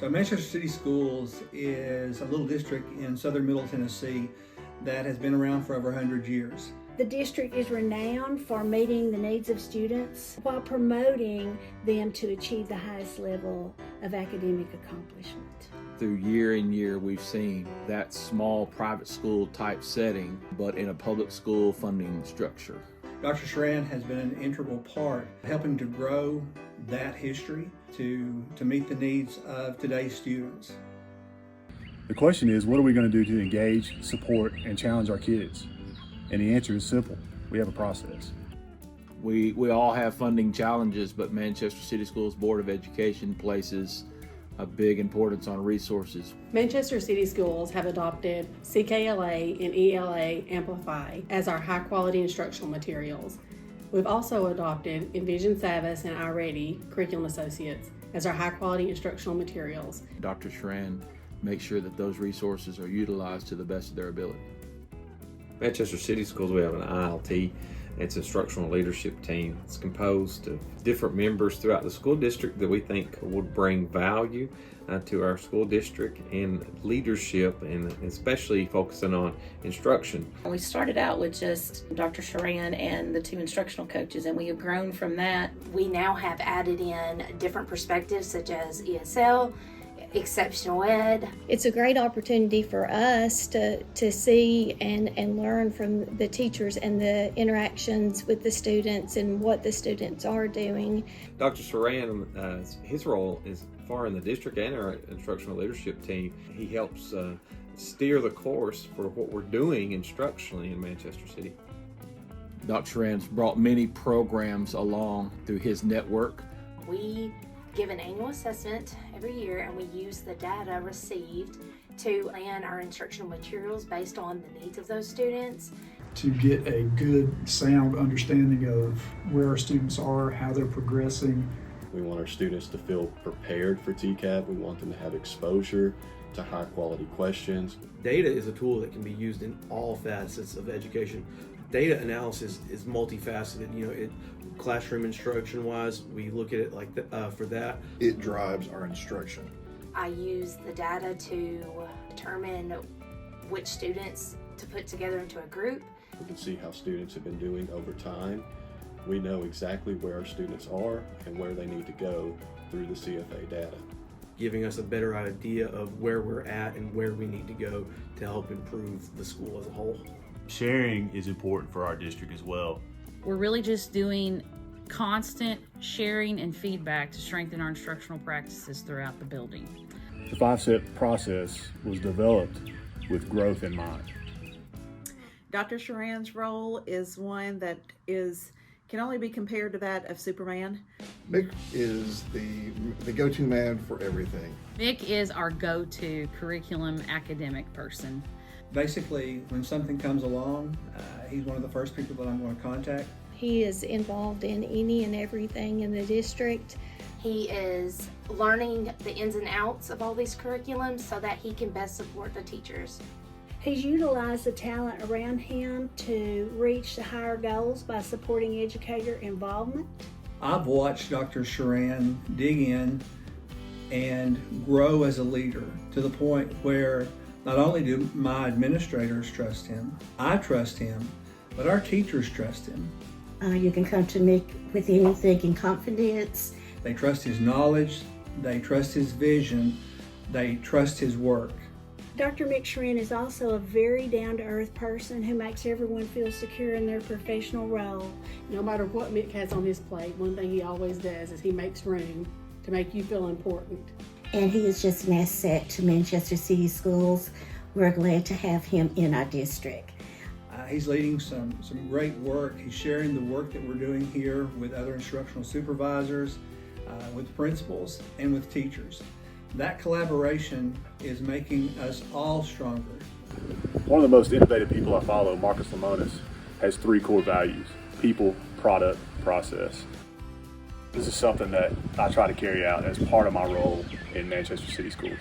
So Manchester City Schools is a little district in southern Middle Tennessee that has been around for over 100 years. The district is renowned for meeting the needs of students while promoting them to achieve the highest level of academic accomplishment. Through year and year, we've seen that small private school type setting, but in a public school funding structure. Dr. Shuran has been an integral part helping to grow that history to meet the needs of today's students. The question is, what are we going to do to engage, support, and challenge our kids? And the answer is simple. We have a process. We all have funding challenges, but Manchester City Schools Board of Education places a big importance on resources. Manchester City Schools have adopted CKLA and ELA Amplify as our high-quality instructional materials. We've also adopted Envision Savas and iReady Curriculum Associates as our high-quality instructional materials. Dr. Shuran makes sure that those resources are utilized to the best of their ability. Manchester City Schools, we have an ILT. It's an instructional leadership team. It's composed of different members throughout the school district that we think would bring value to our school district and leadership, and especially focusing on instruction. We started out with just Dr. Shuran and the two instructional coaches, and we have grown from that. We now have added in different perspectives such as ESL, exceptional ed. It's a great opportunity for us to see and learn from the teachers and the interactions with the students and what the students are doing. Dr. Shuran, his role is far in the district and our instructional leadership team. He helps steer the course for what we're doing instructionally in Manchester City. Dr. Shuran's brought many programs along through his network. We give an annual assessment every year, and we use the data received to plan our instructional materials based on the needs of those students. To get a good, sound understanding of where our students are, how they're progressing. We want our students to feel prepared for TCAP. We want them to have exposure to high quality questions. Data is a tool that can be used in all facets of education. Data analysis is multifaceted. Classroom instruction wise, we look at it like for that. It drives our instruction. I use the data to determine which students to put together into a group. We can see how students have been doing over time. We know exactly where our students are and where they need to go through the CFA data. Giving us a better idea of where we're at and where we need to go to help improve the school as a whole. Sharing is important for our district as well. We're really just doing constant sharing and feedback to strengthen our instructional practices throughout the building. The 5-step process was developed with growth in mind. Dr. Shuran's role is one that can only be compared to that of Superman. Mick is the go-to man for everything. Mick is our go-to curriculum academic person. Basically, when something comes along, he's one of the first people that I'm going to contact. He is involved in any and everything in the district. He is learning the ins and outs of all these curriculums so that he can best support the teachers. He's utilized the talent around him to reach the higher goals by supporting educator involvement. I've watched Dr. Shuran dig in and grow as a leader to the point where not only do my administrators trust him, I trust him, but our teachers trust him. You can come to Mick with anything in confidence. They trust his knowledge, they trust his vision, they trust his work. Dr. Mick Shuran is also a very down-to-earth person who makes everyone feel secure in their professional role. No matter what Mick has on his plate, one thing he always does is he makes room to make you feel important. And he is just an asset to Manchester City Schools. We're glad to have him in our district. He's leading some great work. He's sharing the work that we're doing here with other instructional supervisors, with principals, and with teachers. That collaboration is making us all stronger. One of the most innovative people I follow, Marcus Lemonis, has 3 core values: people, product, process. This is something that I try to carry out as part of my role in Manchester City Schools.